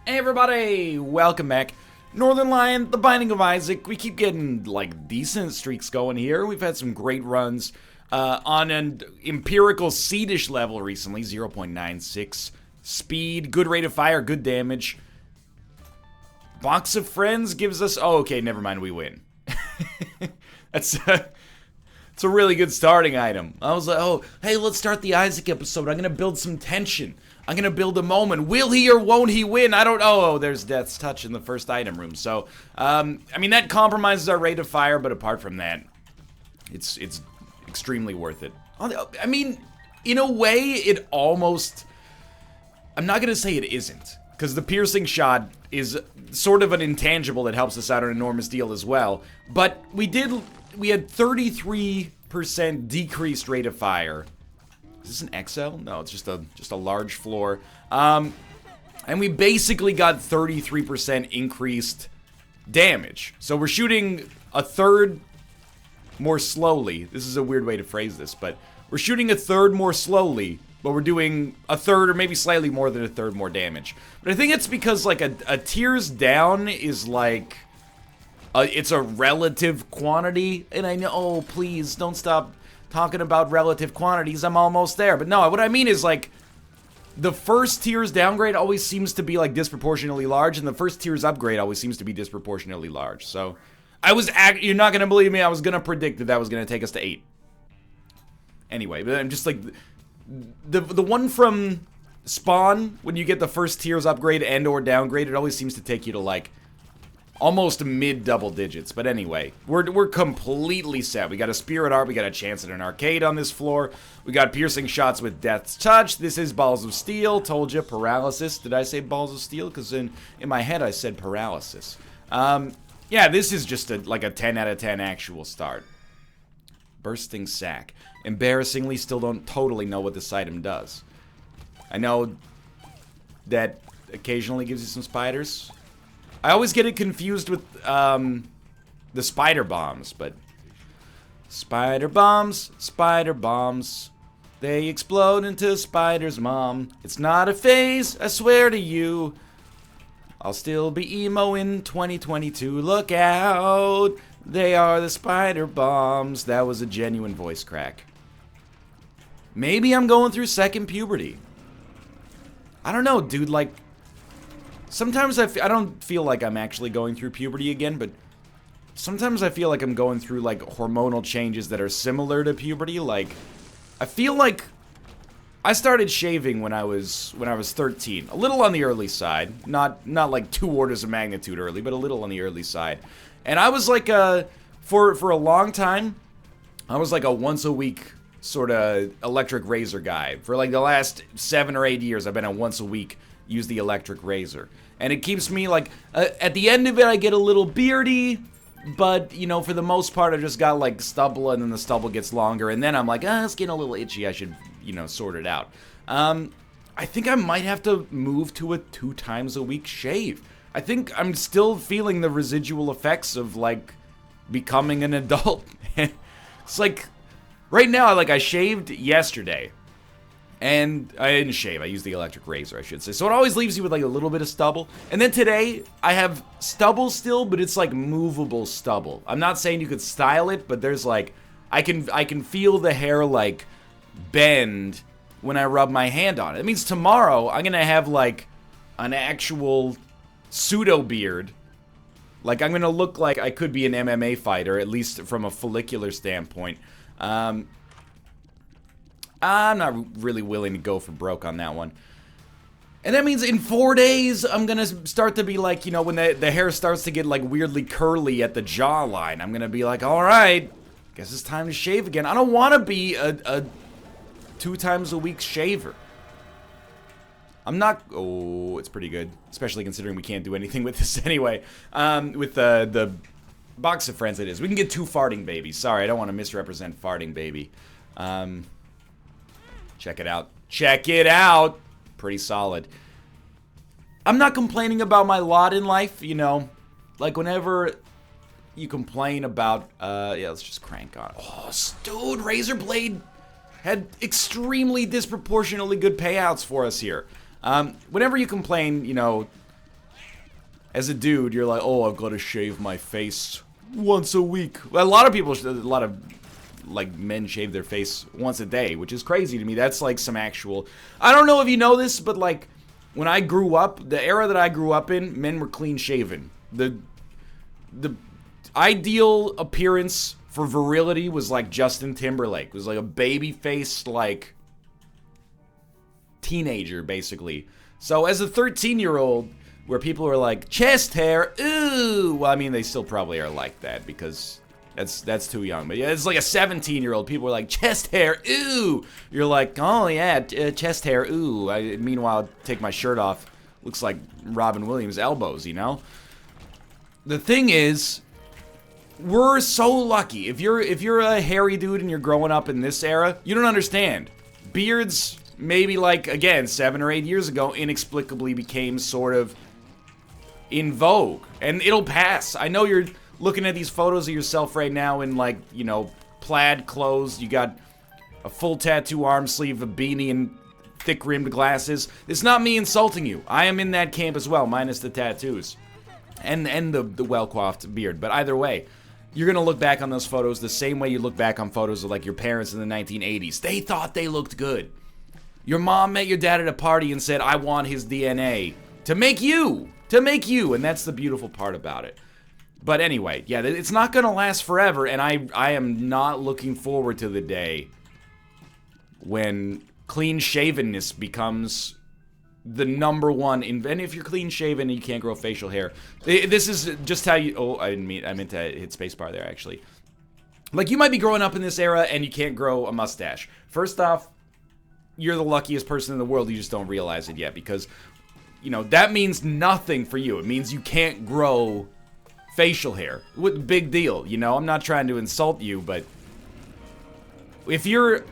Hey everybody, welcome back. Northernlion, The Binding of Isaac. We keep getting, like, decent streaks going here. We've had some great runs on an empirical seedish level recently, 0.96. Speed, good rate of fire, good damage. Box of Friends gives us... Oh, okay, never mind, we win. It's a really good starting item. I was like, oh, hey, let's start the Isaac episode. I'm going to build some tension. I'm going to build a moment. Will he or won't he win? I don't know. Oh, there's Death's Touch in the first item room. So, I mean, that compromises our rate of fire, but apart from that, it's extremely worth it. I mean, in a way, it almost... I'm not going to say it isn't, because the piercing shot is sort of an intangible that helps us out an enormous deal as well. But we had 33% decreased rate of fire. Is this an XL? No, it's just a large floor. And we basically got 33% increased damage. So we're shooting a third more slowly. This is a weird way to phrase this, but we're shooting a third more slowly, but we're doing a third or maybe slightly more than a third more damage. But I think it's because, like, a tears down is like... it's a relative quantity, and I know, oh, please, don't stop talking about relative quantities, I'm almost there. But no, what I mean is, like, the first tier's downgrade always seems to be, like, disproportionately large, and the first tier's upgrade always seems to be disproportionately large. So, you're not gonna believe me, I was gonna predict that was gonna take us to 8. Anyway, but I'm just, like, the one from Spawn, when you get the first tier's upgrade and or downgrade, it always seems to take you to, like, almost mid-double digits. But anyway, we're completely set. We got a Spirit Art, we got a chance at an arcade on this floor. We got piercing shots with Death's Touch. This is Balls of Steel. Told you, paralysis. Did I say Balls of Steel? Because in my head I said paralysis. Yeah, this is just like a 10 out of 10 actual start. Bursting Sack. Embarrassingly, still don't totally know what this item does. I know that occasionally gives you some spiders. I always get it confused with the spider bombs, but spider bombs, they explode into spiders, mom. It's not a phase, I swear to you. I'll still be emo in 2022. Look out, they are the spider bombs. That was a genuine voice crack. Maybe I'm going through second puberty. I don't know, dude, like... Sometimes I don't feel like I'm actually going through puberty again, but sometimes I feel like I'm going through, like, hormonal changes that are similar to puberty. Like, I feel like I started shaving when I was 13. A little on the early side. Not like 2 orders of magnitude early, but a little on the early side. And I was like for a long time, I was like a once a week sort of electric razor guy. For like the last 7 or 8 years, I've been a once a week use the electric razor. And it keeps me, like, at the end of it, I get a little beardy, but, you know, for the most part, I just got, like, stubble, and then the stubble gets longer, and then I'm like, it's getting a little itchy, I should, you know, sort it out. I think I might have to move to a 2 times a week shave. I think I'm still feeling the residual effects of, like, becoming an adult. It's like, right now, like, I shaved yesterday. And I didn't shave, I used the electric razor, I should say. So it always leaves you with, like, a little bit of stubble. And then today, I have stubble still, but it's, like, movable stubble. I'm not saying you could style it, but there's, like, I can feel the hair, like, bend when I rub my hand on it. It means tomorrow, I'm gonna have, like, an actual pseudo-beard. Like, I'm gonna look like I could be an MMA fighter, at least from a follicular standpoint. I'm not really willing to go for broke on that one. And that means in 4 days, I'm gonna start to be like, you know, when the hair starts to get, like, weirdly curly at the jawline, I'm gonna be like, alright, guess it's time to shave again. I don't want to be a 2 times a week shaver. I'm not... Oh, it's pretty good. Especially considering we can't do anything with this anyway. With the box of friends it is. We can get 2 farting babies. Sorry, I don't want to misrepresent farting baby. Check it out. Check it out! Pretty solid. I'm not complaining about my lot in life, you know. Like, whenever you complain about... yeah, let's just crank on. Oh, dude, Razor Blade had extremely disproportionately good payouts for us here. Whenever you complain, you know, as a dude, you're like, oh, I've got to shave my face once a week. Well, a lot of like men shave their face once a day, which is crazy to me. That's like some actual, I don't know if you know this, but like when I grew up, the era that I grew up in, men were clean shaven. The ideal appearance for virility was like Justin Timberlake. It was like a baby-faced, like, teenager, basically. So as a 13-year-old, where people are like, chest hair, ooh, well, I mean, they still probably are like that, because that's too young. But yeah, it's like a 17-year-old, people are like, chest hair, ooh. You're like, oh yeah, chest hair, ooh. Meanwhile, take my shirt off, looks like Robin Williams' elbows, you know? The thing is, we're so lucky. If you're a hairy dude and you're growing up in this era, you don't understand. Beards, maybe like, again, 7 or 8 years ago, inexplicably became sort of in vogue. And it'll pass. I know you're looking at these photos of yourself right now in, like, you know, plaid clothes. You got a full tattoo arm sleeve, a beanie, and thick-rimmed glasses. It's not me insulting you. I am in that camp as well, minus the tattoos. And the well-coiffed beard. But either way, you're gonna look back on those photos the same way you look back on photos of, like, your parents in the 1980s. They thought they looked good. Your mom met your dad at a party and said, I want his DNA. To make you! And that's the beautiful part about it. But anyway, yeah, it's not gonna last forever, and I am not looking forward to the day when clean-shavenness becomes the number one, and if you're clean shaven and you can't grow facial hair, this is just how you, oh, I meant to hit spacebar there, actually. Like, you might be growing up in this era and you can't grow a mustache. First off, you're the luckiest person in the world, you just don't realize it yet, because, you know, that means nothing for you. It means you can't grow facial hair. Big deal, you know? I'm not trying to insult you, but if you're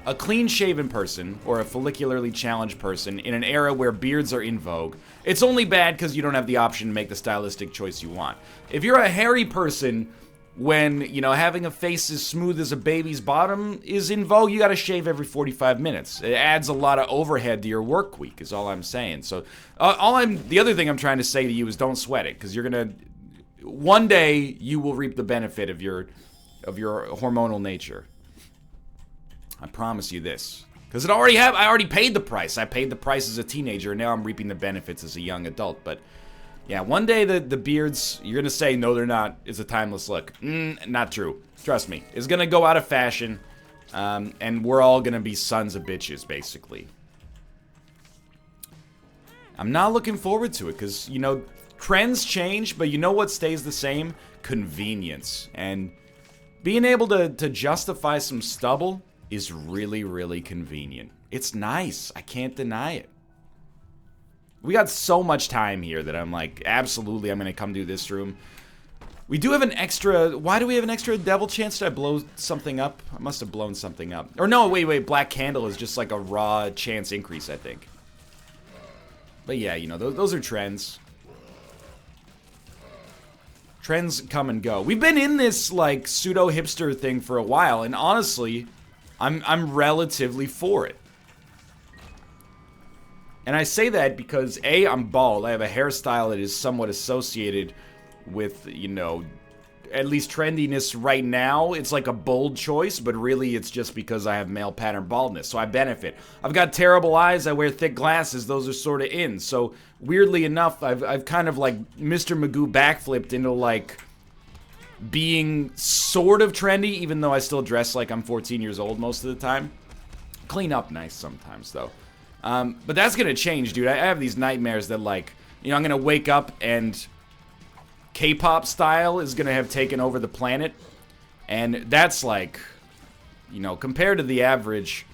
a clean-shaven person, or a follicularly challenged person, in an era where beards are in vogue, it's only bad because you don't have the option to make the stylistic choice you want. If you're a hairy person, when, you know, having a face as smooth as a baby's bottom is in vogue, you gotta shave every 45 minutes. It adds a lot of overhead to your work week, is all I'm saying. So, the other thing I'm trying to say to you is don't sweat it, because you're gonna, one day, you will reap the benefit of your hormonal nature. I promise you this. Because I already paid the price. I paid the price as a teenager, and now I'm reaping the benefits as a young adult. But, yeah, one day the beards, you're going to say, no, they're not. It's a timeless look. Not true. Trust me. It's going to go out of fashion, and we're all going to be sons of bitches, basically. I'm not looking forward to it, because, you know, trends change, but you know what stays the same? Convenience. And being able to justify some stubble is really, really convenient. It's nice. I can't deny it. We got so much time here that I'm like, absolutely, I'm gonna come do this room. We do have an extra, why do we have an extra devil chance? Did I blow something up? I must have blown something up. Or no, wait, Black Candle is just like a raw chance increase, I think. But yeah, you know, those are trends. Trends come and go. We've been in this, like, pseudo-hipster thing for a while, and honestly, I'm relatively for it. And I say that because, A, I'm bald. I have a hairstyle that is somewhat associated with, you know, at least trendiness right now. It's like a bold choice, but really it's just because I have male pattern baldness, so I benefit. I've got terrible eyes, I wear thick glasses, those are sort of in. So, weirdly enough, I've kind of like Mr. Magoo backflipped into like being sort of trendy, even though I still dress like I'm 14 years old most of the time. Clean up nice sometimes, though. But that's gonna change, dude. I have these nightmares that, like, you know, I'm gonna wake up and K-pop style is gonna have taken over the planet. And that's like, you know, compared to the average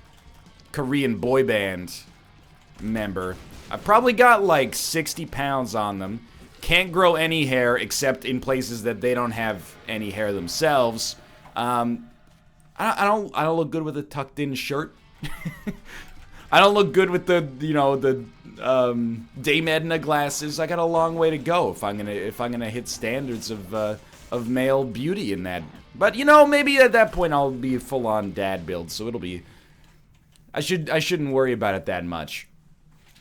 Korean boy band member, I've probably got like 60 pounds on them. Can't grow any hair except in places that they don't have any hair themselves. I don't look good with a tucked in shirt. I don't look good with the, you know, the Dame Edna glasses. I got a long way to go if I'm gonna hit standards of male beauty in that. But, you know, maybe at that point I'll be full on dad build, so it'll be, I shouldn't worry about it that much.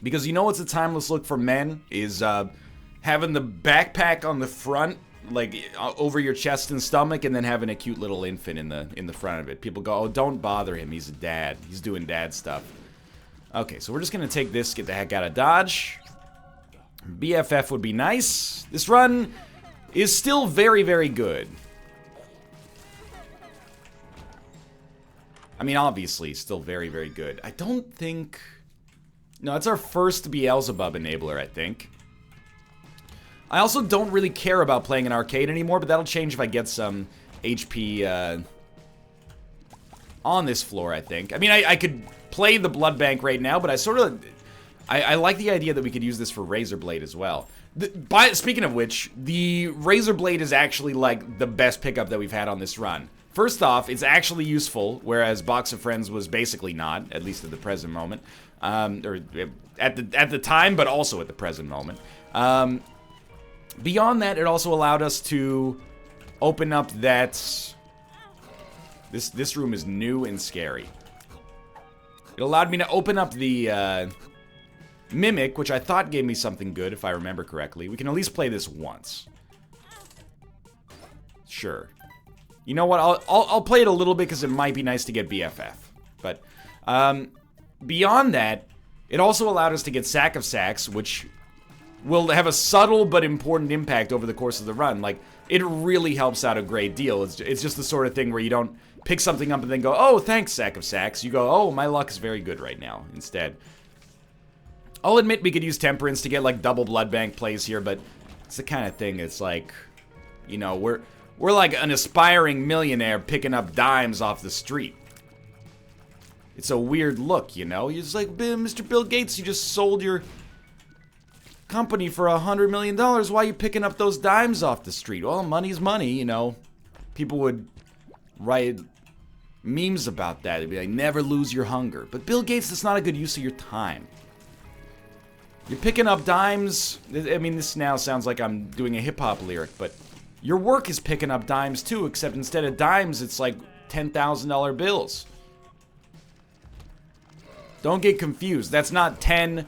Because you know what's a timeless look for men? Is having the backpack on the front, like over your chest and stomach, and then having a cute little infant in the front of it. People go, oh, don't bother him. He's a dad. He's doing dad stuff. Okay, so we're just gonna take this, get the heck out of Dodge. BFF would be nice. This run is still very, very good. I mean, obviously, still very, very good. I don't think... No, it's our first Beelzebub enabler, I think. I also don't really care about playing an arcade anymore, but that'll change if I get some HP on this floor, I think. I mean, I could play the Blood Bank right now, but I sort of... I like the idea that we could use this for Razor Blade as well. Speaking of which, the Razor Blade is actually, like, the best pickup that we've had on this run. First off, it's actually useful, whereas Box of Friends was basically not, at least at the present moment. Or at the time, but also at the present moment. Beyond that, it also allowed us to open up that... This room is new and scary. It allowed me to open up the Mimic, which I thought gave me something good, if I remember correctly. We can at least play this once. Sure. You know what? I'll play it a little bit because it might be nice to get BFF. But beyond that, it also allowed us to get Sack of Sacks, which will have a subtle but important impact over the course of the run. Like, it really helps out a great deal. It's just the sort of thing where you don't pick something up and then go, oh, thanks, Sack of Sacks. You go, oh, my luck is very good right now, instead. I'll admit we could use Temperance to get, like, double Blood Bank plays here, but it's the kind of thing, it's like, you know, we're like an aspiring millionaire picking up dimes off the street. It's a weird look, you know? You're just like, Mr. Bill Gates, you just sold your company for $100 million. Why are you picking up those dimes off the street? Well, money's money, you know. People would write memes about that. They'd be like, never lose your hunger. But Bill Gates, that's not a good use of your time. You're picking up dimes. I mean, this now sounds like I'm doing a hip-hop lyric, but your work is picking up dimes too, except instead of dimes, it's like $10,000 bills. Don't get confused. That's not 10,000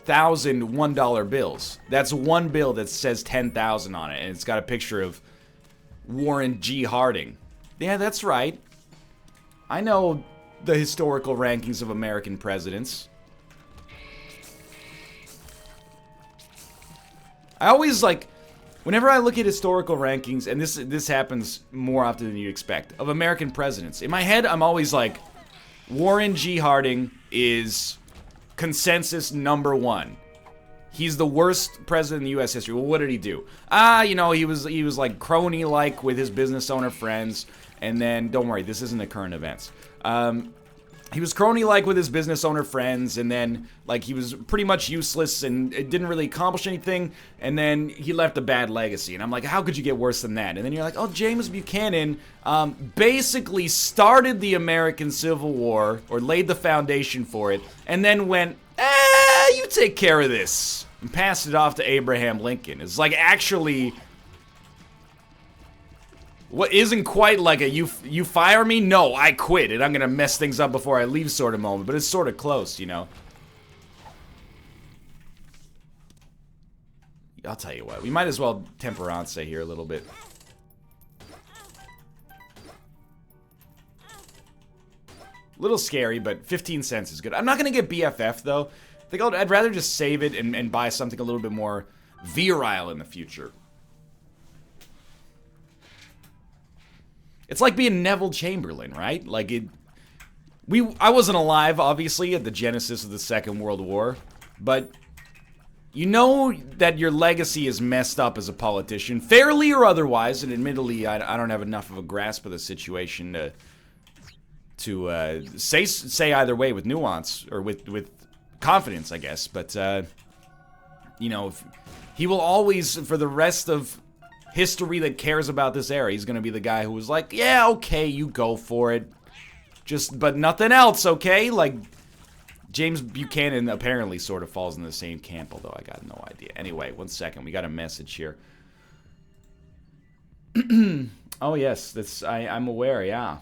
$1 bills. That's one bill that says 10,000 on it, and it's got a picture of Warren G. Harding. Yeah, that's right. I know the historical rankings of American presidents. I always, like, whenever I look at historical rankings, and this happens more often than you expect, of American presidents, in my head, I'm always like, Warren G. Harding is consensus #1. He's the worst president in U.S. history. Well, what did he do? You know, he was like crony-like with his business owner friends, and then, don't worry, this isn't the current events. He was crony-like with his business owner friends, and then, like, he was pretty much useless and it didn't really accomplish anything, and then he left a bad legacy. And I'm like, how could you get worse than that? And then you're like, oh, James Buchanan basically started the American Civil War, or laid the foundation for it, and then went, you take care of this, and passed it off to Abraham Lincoln. It's like, actually... What isn't quite like a you fire me? No, I quit and I'm gonna mess things up before I leave sort of moment, but it's sort of close, you know. I'll tell you what, we might as well Temperance here a little bit. A little scary, but 15 cents is good. I'm not gonna get BFF though. I think I'd rather just save it and buy something a little bit more virile in the future. It's like being Neville Chamberlain, right? Like, I wasn't alive, obviously, at the genesis of the Second World War, but you know that your legacy is messed up as a politician, fairly or otherwise, and admittedly, I don't have enough of a grasp of the situation to say either way with nuance, or with confidence, I guess, but, you know, he will always, for the rest of history that cares about this era, he's gonna be the guy who was like, yeah, okay, you go for it. But nothing else, okay? Like, James Buchanan apparently sort of falls in the same camp, although I got no idea. Anyway, one second, we got a message here. Oh, yes, I'm aware, yeah.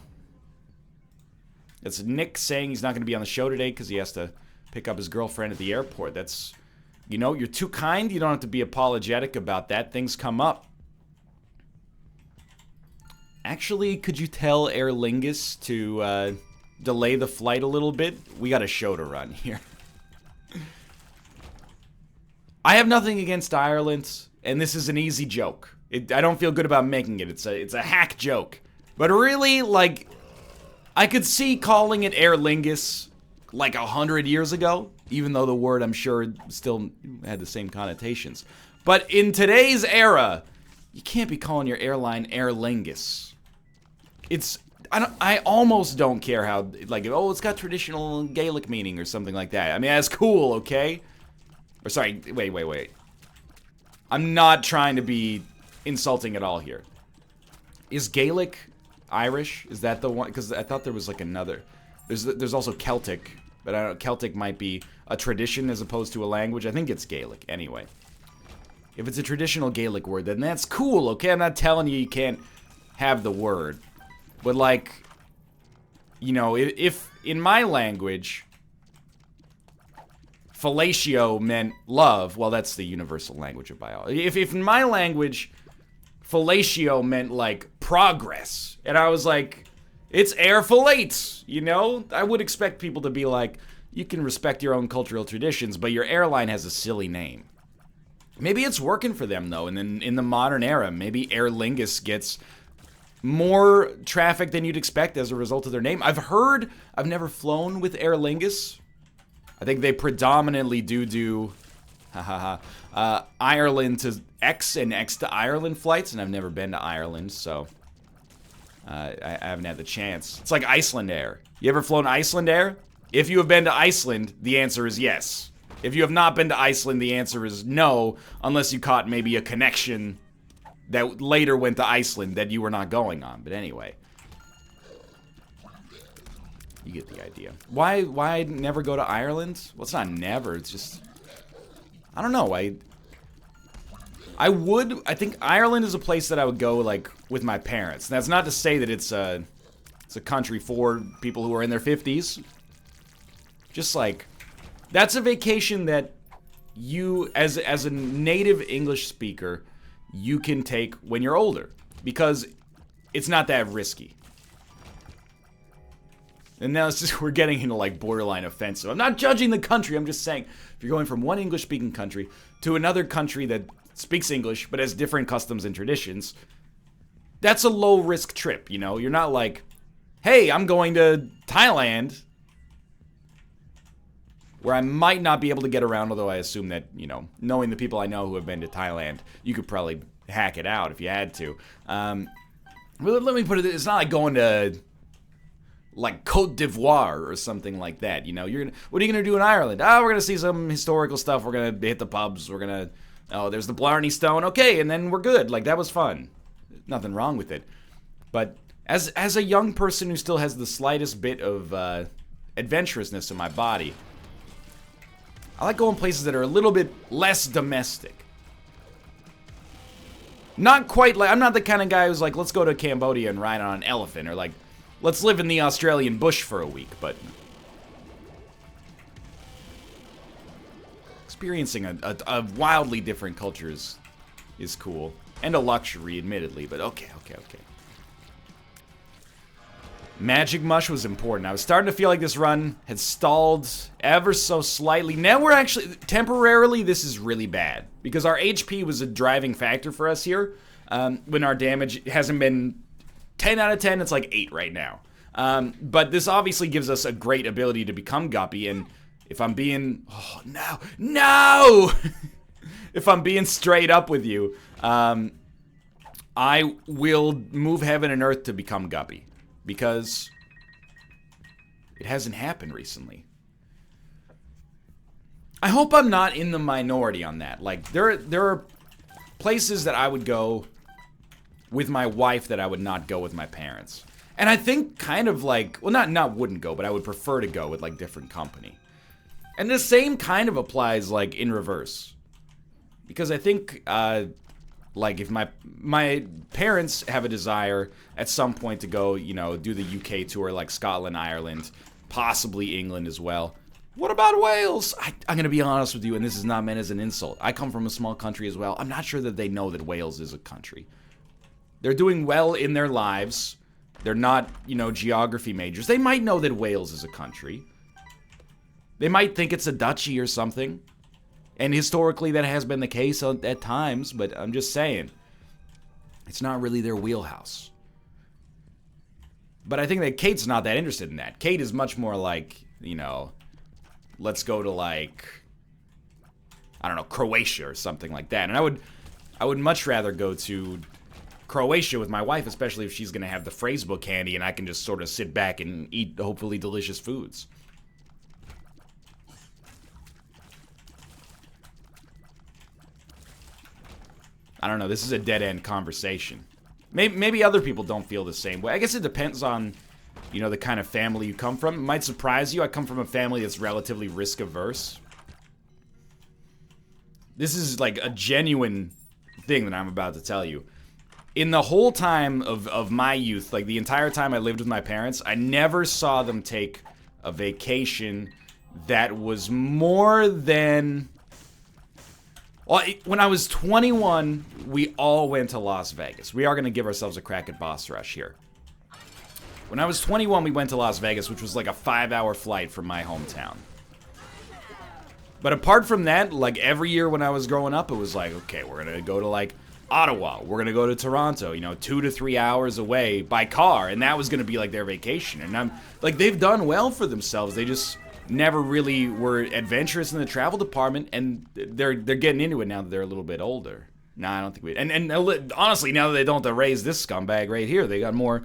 It's Nick saying he's not gonna be on the show today because he has to pick up his girlfriend at the airport. That's, you know, you're too kind. You don't have to be apologetic about that. Things come up. Actually, could you tell Aer Lingus to delay the flight a little bit? We got a show to run here. I have nothing against Ireland, and this is an easy joke. I don't feel good about making it. It's a hack joke. But really, like, I could see calling it Aer Lingus like 100 years ago, even though the word, I'm sure, still had the same connotations. But in today's era, you can't be calling your airline Aer Lingus. I almost don't care how, like, oh, it's got traditional Gaelic meaning or something like that. I mean, that's cool, okay? Or sorry, wait. I'm not trying to be insulting at all here. Is Gaelic Irish? Is that the one? Because I thought there was like another. There's also Celtic, but I don't know, Celtic might be a tradition as opposed to a language. I think it's Gaelic anyway. If it's a traditional Gaelic word, then that's cool, okay? I'm not telling you can't have the word. But like, you know, if in my language fellatio meant love, well, that's the universal language of biology. If in my language fellatio meant like progress, and I was like, it's air fillate, you know, I would expect people to be like, you can respect your own cultural traditions, but your airline has a silly name. Maybe it's working for them though, and then in the modern era, maybe Aer Lingus gets more traffic than you'd expect as a result of their name. I've never flown with Aer Lingus. I think they predominantly do Ireland to X and X to Ireland flights, and I've never been to Ireland, so I haven't had the chance. It's like Iceland Air. You ever flown Iceland Air? If you have been to Iceland, the answer is yes. If you have not been to Iceland, the answer is no, unless you caught maybe a connection that later went to Iceland that you were not going on. But anyway. You get the idea. Why never go to Ireland? Well, it's not never. It's just, I don't know. I think Ireland is a place that I would go like with my parents. And that's not to say that it's a country for people who are in their 50s. Just like, that's a vacation that you, as a native English speaker, you can take when you're older, because it's not that risky. And now it's just, we're getting into like borderline offensive. I'm not judging the country, I'm just saying, if you're going from one English-speaking country to another country that speaks English but has different customs and traditions, that's a low-risk trip, you know? You're not like, hey, I'm going to Thailand, where I might not be able to get around, although I assume that, you know, knowing the people I know who have been to Thailand, you could probably hack it out if you had to. Let me put it, it's not like going to, like, Cote d'Ivoire or something like that, you know? What are you gonna do in Ireland? We're gonna see some historical stuff, we're gonna hit the pubs, there's the Blarney Stone, okay, and then we're good. Like, that was fun. Nothing wrong with it. But as a young person who still has the slightest bit of adventurousness in my body, I like going places that are a little bit less domestic. Not quite like, I'm not the kind of guy who's like, let's go to Cambodia and ride on an elephant, or like, let's live in the Australian bush for a week, but experiencing a wildly different culture is cool. And a luxury, admittedly, but okay. Magic Mush was important. I was starting to feel like this run had stalled ever so slightly. Now we're actually, temporarily, this is really bad. Because our HP was a driving factor for us here. When our damage hasn't been 10 out of 10, it's like 8 right now. But this obviously gives us a great ability to become Guppy, and if I'm being, no! If I'm being straight up with you, I will move heaven and earth to become Guppy. Because it hasn't happened recently. I hope I'm not in the minority on that. Like, there are places that I would go with my wife that I would not go with my parents. And I think kind of like, well, not wouldn't go, but I would prefer to go with like different company. And the same kind of applies like in reverse. Because I think, like if my parents have a desire at some point to go, you know, do the UK tour, like Scotland, Ireland, possibly England as well. What about Wales? I'm going to be honest with you, and this is not meant as an insult. I come from a small country as well. I'm not sure that they know that Wales is a country. They're doing well in their lives. They're not, geography majors. They might know that Wales is a country. They might think it's a duchy or something. And historically, that has been the case at times, but I'm just saying. It's not really their wheelhouse. But I think that Kate's not that interested in that. Kate is much more like, let's go to like, I don't know, Croatia or something like that. And I would much rather go to Croatia with my wife, especially if she's going to have the phrase book handy and I can just sort of sit back and eat hopefully delicious foods. I don't know, this is a dead-end conversation. Maybe other people don't feel the same way. I guess it depends on, the kind of family you come from. It might surprise you. I come from a family that's relatively risk-averse. This is like a genuine thing that I'm about to tell you. In the whole time of my youth, like the entire time I lived with my parents, I never saw them take a vacation that was more than... Well, when I was 21, we all went to Las Vegas. We are going to give ourselves a crack at Boss Rush here. When I was 21, we went to Las Vegas, which was like a 5-hour flight from my hometown. But apart from that, like every year when I was growing up, it was like, okay, we're going to go to like Ottawa. We're going to go to Toronto, 2 to 3 hours away by car. And that was going to be like their vacation. And I'm like, they've done well for themselves. They just never really were adventurous in the travel department, and they're getting into it now that they're a little bit older. Nah, I don't think we... And honestly, now that they don't have to raise this scumbag right here, they got more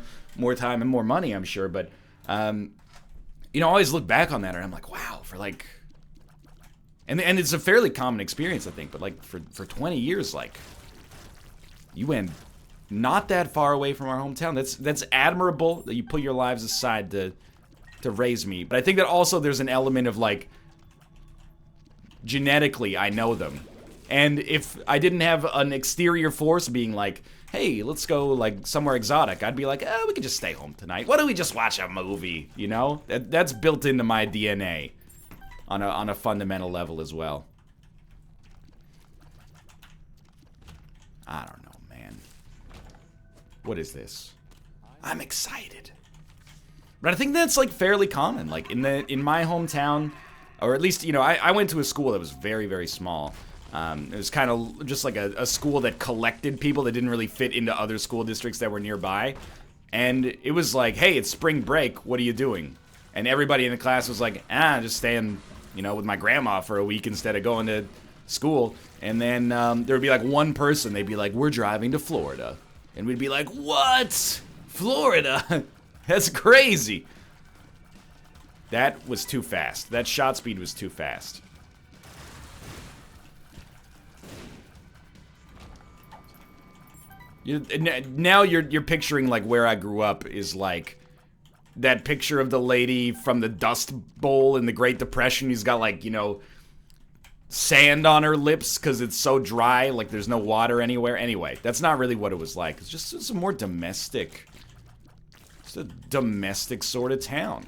time and more money, I'm sure. But, I always look back on that, and I'm like, wow, for like... And it's a fairly common experience, I think, but like for 20 years, like, you went not that far away from our hometown. That's admirable that you put your lives aside to raise me. But I think that also there's an element of like, genetically I know them. And if I didn't have an exterior force being like, hey, let's go like somewhere exotic, I'd be like, oh, we could just stay home tonight. Why don't we just watch a movie? That's built into my DNA on a fundamental level as well. I don't know, man. What is this? I'm excited. But I think that's like fairly common. Like in my hometown, or at least, I went to a school that was very, very small. It was kind of just like a school that collected people that didn't really fit into other school districts that were nearby. And it was like, hey, it's spring break. What are you doing? And everybody in the class was like, just staying, with my grandma for a week instead of going to school. And then there would be like one person. They'd be like, we're driving to Florida. And we'd be like, what? Florida? That's crazy. That was too fast. That shot speed was too fast. Now you're picturing like where I grew up is like that picture of the lady from the Dust Bowl in the Great Depression who's got like, sand on her lips because it's so dry, like there's no water anywhere. Anyway, that's not really what it was like. It's a more domestic... It's a domestic sort of town.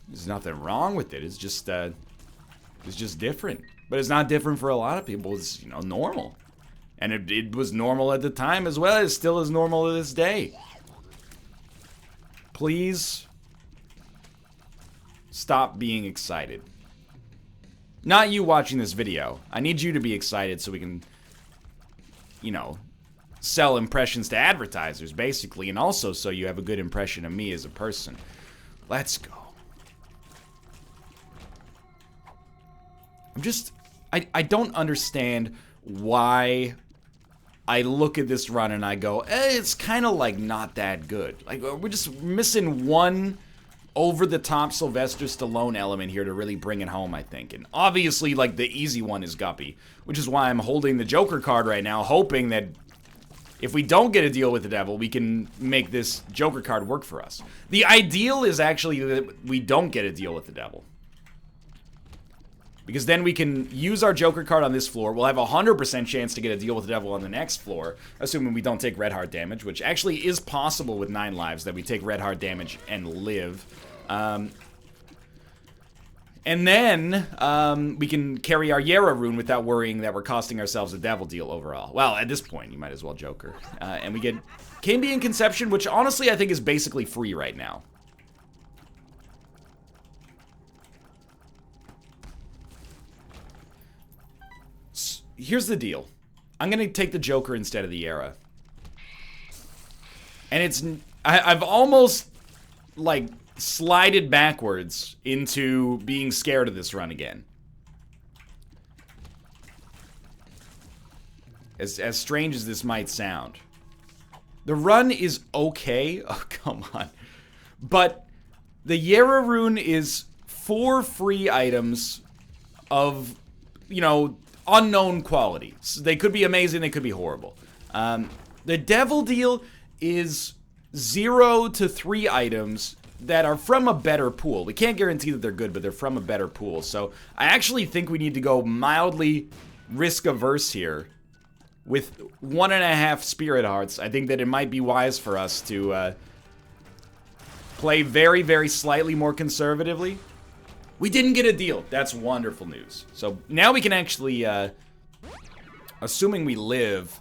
There's nothing wrong with it. It's just different. But it's not different for a lot of people. It's, normal. And it was normal at the time as well. It still is normal to this day. Please stop being excited. Not you watching this video. I need you to be excited so we can, sell impressions to advertisers, basically, and also so you have a good impression of me as a person. Let's go. I don't understand why I look at this run and I go, it's kind of like not that good. Like, we're just missing one over-the-top Sylvester Stallone element here to really bring it home, I think. And obviously, like, the easy one is Guppy, which is why I'm holding the Joker card right now, hoping that if we don't get a deal with the devil, we can make this Joker card work for us. The ideal is actually that we don't get a deal with the devil. Because then we can use our Joker card on this floor. We'll have a 100% chance to get a deal with the devil on the next floor, assuming we don't take red heart damage, which actually is possible with 9 lives, that we take red heart damage and live. And then we can carry our Yera rune without worrying that we're costing ourselves a devil deal overall. Well, at this point, you might as well Joker. And we get Cambion Conception, which honestly I think is basically free right now. Here's the deal. I'm going to take the Joker instead of the Yera. And I've almost, like, slided backwards into being scared of this run again. As strange as this might sound. The run is okay. Oh, come on. But the Yera rune is 4 free items of, you know, unknown qualities. They could be amazing, they could be horrible. The devil deal is 0 to 3 items that are from a better pool. We can't guarantee that they're good, but they're from a better pool. So I actually think we need to go mildly risk-averse here with 1.5 Spirit Hearts. I think that it might be wise for us to play very, very slightly more conservatively. We didn't get a deal. That's wonderful news. So now we can actually, assuming we live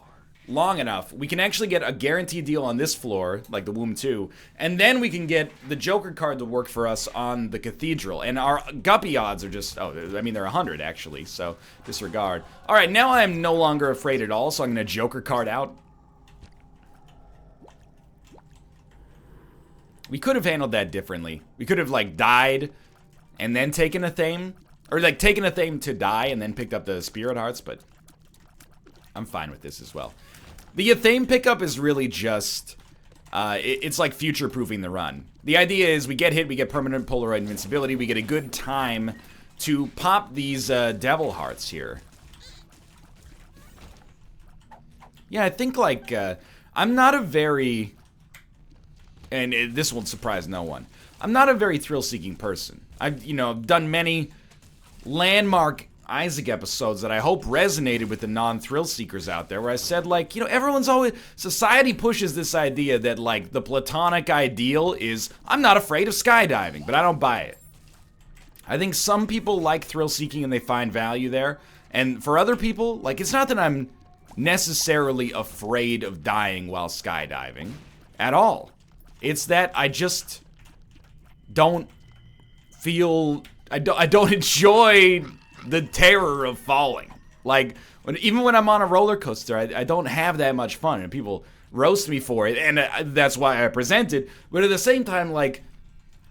long enough, we can actually get a guaranteed deal on this floor, like the Womb 2, and then we can get the Joker card to work for us on the Cathedral. And our Guppy odds are just, oh, I mean, they're 100 actually, so disregard. All right, now I'm no longer afraid at all, so I'm going to Joker card out. We could have handled that differently. We could have, like, died and then taken a Thame, or, like, taken a Thame to die and then picked up the Spirit Hearts, but I'm fine with this as well. The Thame pickup is really just, it's like future-proofing the run. The idea is we get hit, we get permanent Polaroid invincibility, we get a good time to pop these Devil Hearts here. Yeah, I think, like, I'm not a very, and this won't surprise no one, I'm not a very thrill-seeking person. I've, you know, done many landmark Isaac episodes that I hope resonated with the non-thrill seekers out there, where I said, like, you know, everyone's always, society pushes this idea that, like, the platonic ideal is, I'm not afraid of skydiving, but I don't buy it. I think some people like thrill seeking and they find value there, and for other people, like, it's not that I'm necessarily afraid of dying while skydiving at all. It's that I just don't feel, I don't enjoy the terror of falling. Like, even when I'm on a roller coaster, I don't have that much fun, and people roast me for it, and that's why I present it. But at the same time, like,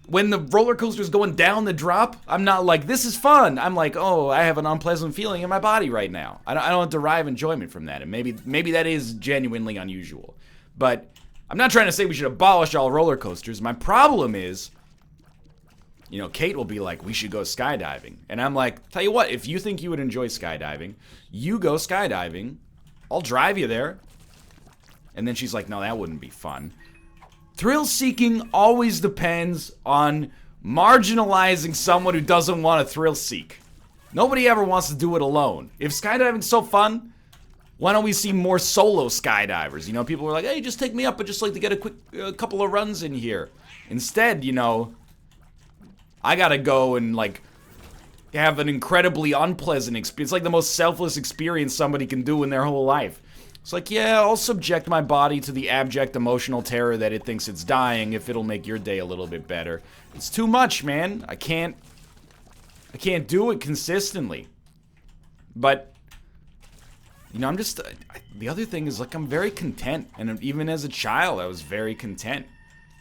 when the roller coaster's going down the drop, I'm not like, this is fun. I'm like, oh, I have an unpleasant feeling in my body right now. I don't derive enjoyment from that, and maybe that is genuinely unusual. But I'm not trying to say we should abolish all roller coasters. My problem is, you know, Kate will be like, we should go skydiving. And I'm like, tell you what, if you think you would enjoy skydiving, you go skydiving. I'll drive you there. And then she's like, no, that wouldn't be fun. Thrill-seeking always depends on marginalizing someone who doesn't want to thrill-seek. Nobody ever wants to do it alone. If skydiving's so fun, why don't we see more solo skydivers? You know, people are like, hey, just take me up, but just like to get a couple of runs in here. Instead, you know, I gotta go and, like, have an incredibly unpleasant experience. It's like the most selfless experience somebody can do in their whole life. It's like, yeah, I'll subject my body to the abject emotional terror that it thinks it's dying if it'll make your day a little bit better. It's too much, man. I can't do it consistently. But, you know, I'm just, the other thing is, like, I'm very content. And even as a child, I was very content.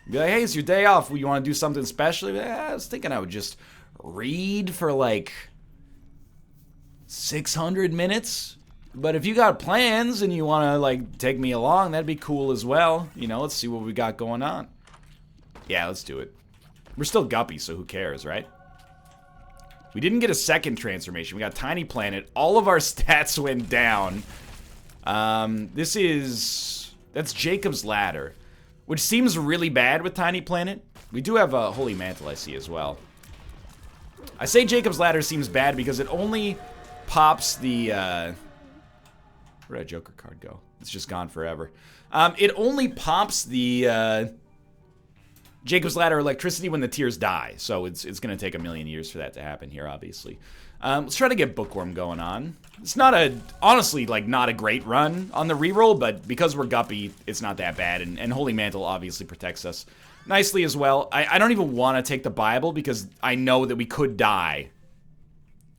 Be like, hey, it's your day off. You want to do something special? I was thinking I would just read for like 600 minutes. But if you got plans and you want to, like, take me along, that'd be cool as well. You know, let's see what we got going on. Yeah, let's do it. We're still Guppy, so who cares, right? We didn't get a second transformation. We got Tiny Planet. All of our stats went down. That's Jacob's Ladder, which seems really bad with Tiny Planet. We do have a Holy Mantle, I see, as well. I say Jacob's Ladder seems bad because it only pops the, where did a Joker card go? It's just gone forever. It only pops the Jacob's Ladder electricity when the tears die. So it's going to take a million years for that to happen here, obviously. Let's try to get Bookworm going on. It's not honestly, like, not a great run on the reroll, but because we're Guppy, it's not that bad. And Holy Mantle obviously protects us nicely as well. I don't even want to take the Bible because I know that we could die.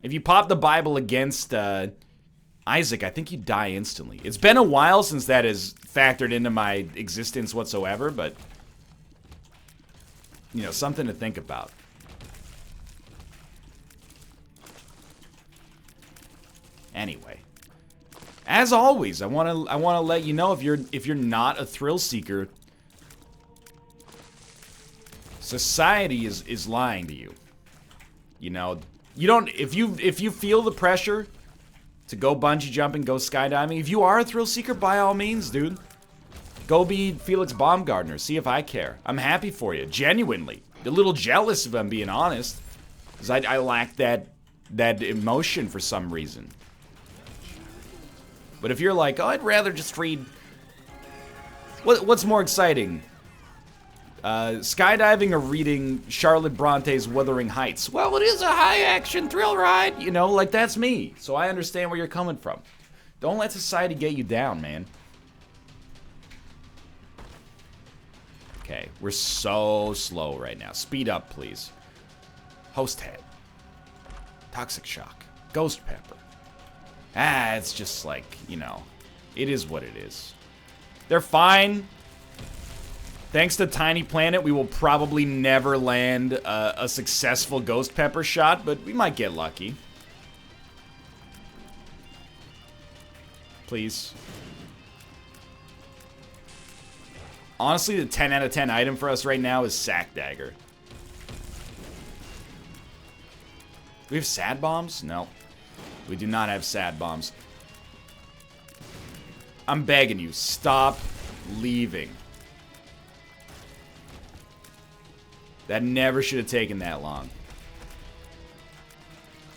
If you pop the Bible against Isaac, I think you die instantly. It's been a while since that has factored into my existence whatsoever, but, you know, something to think about. Anyway, as always, I want to let you know, if you're not a thrill seeker, society is lying to you. You know, you don't, if you feel the pressure to go bungee jumping, go skydiving, if you are a thrill seeker, by all means, dude, go be Felix Baumgartner. See if I care. I'm happy for you, genuinely. A little jealous, if I'm being honest, because I lack that emotion for some reason. But if you're like, oh, I'd rather just read... What's more exciting? Skydiving or reading Charlotte Bronte's Wuthering Heights? Well, it is a high-action thrill ride. You know, like, that's me. So I understand where you're coming from. Don't let society get you down, man. Okay, we're so slow right now. Speed up, please. Host head. Toxic shock. Ghost pepper. It's just like, you know, it is what it is. They're fine. Thanks to Tiny Planet, we will probably never land a successful Ghost Pepper shot, but we might get lucky. Please. Honestly, the 10 out of 10 item for us right now is Sack Dagger. Do we have Sad Bombs? No. We do not have Sad Bombs. I'm begging you, stop leaving. That never should have taken that long.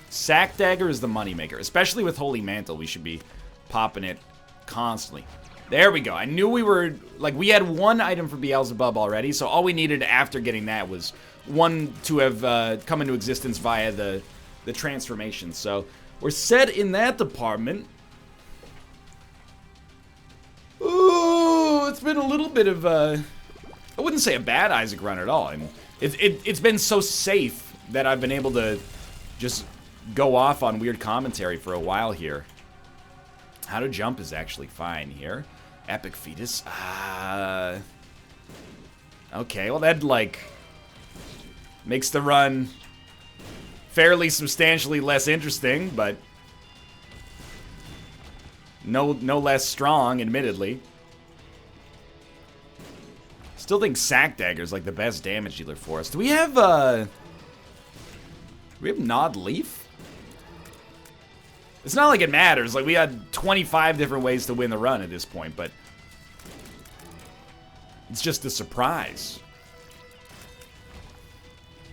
Sack Dagger is the moneymaker. Especially with Holy Mantle, we should be popping it constantly. There we go. I knew we were... Like, we had one item for Beelzebub already, so all we needed after getting that was one to have come into existence via the transformation. So, we're set in that department. Ooh, it's been a little bit of a... I wouldn't say a bad Isaac run at all. I mean, it's been so safe that I've been able to just go off on weird commentary for a while here. How to jump is actually fine here. Epic Fetus. Okay, well that, like, makes the run fairly substantially less interesting, but no less strong, admittedly. Still think Sack Dagger is like the best damage dealer for us. Do we have Nod Leaf? It's not like it matters. Like, we had 25 different ways to win the run at this point, but it's just a surprise.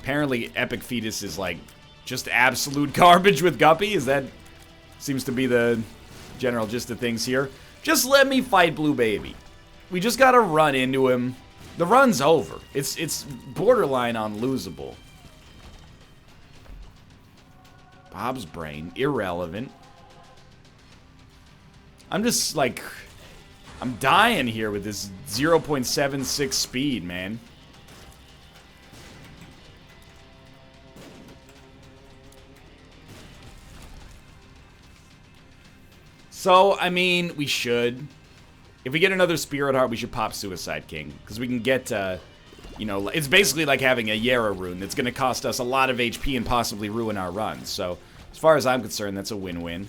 Apparently, Epic Fetus is like just absolute garbage with Guppy. Is that seems to be the general gist of things here? Just let me fight Blue Baby. We just gotta run into him. The run's over. It's borderline unlosable. Bob's Brain, irrelevant. I'm just like, I'm dying here with this 0.76 speed, man. So, I mean, we should. If we get another Spirit Heart, we should pop Suicide King. Because we can get, you know, it's basically like having a Yara rune that's going to cost us a lot of HP and possibly ruin our runs. So, as far as I'm concerned, that's a win-win.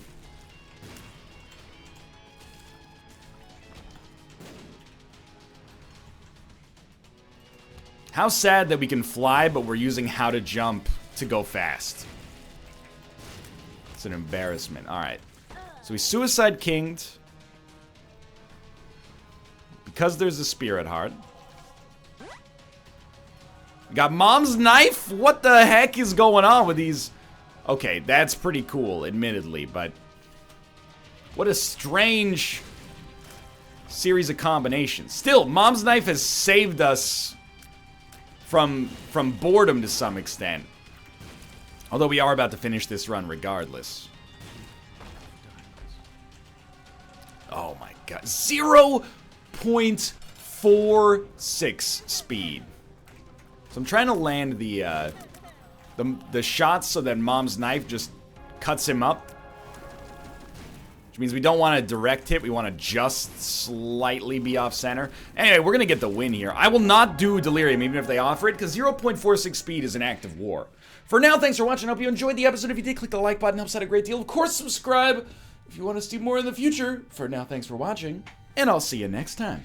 How sad that we can fly, but we're using how to jump to go fast. It's an embarrassment. Alright. So we Suicide Kinged. Because there's a Spirit Heart. We got Mom's Knife? What the heck is going on with these? Okay, that's pretty cool, admittedly, but what a strange series of combinations. Still, Mom's Knife has saved us from boredom to some extent. Although we are about to finish this run regardless. Oh my god. 0.46 speed. So I'm trying to land the shots so that Mom's knife just cuts him up. Which means we don't want a direct hit. We want to just slightly be off center. Anyway, we're going to get the win here. I will not do Delirium even if they offer it, because 0.46 speed is an act of war. For now, thanks for watching. I hope you enjoyed the episode. If you did, click the like button. Helps out a great deal. Of course, subscribe if you want to see more in the future. For now, thanks for watching, and I'll see you next time.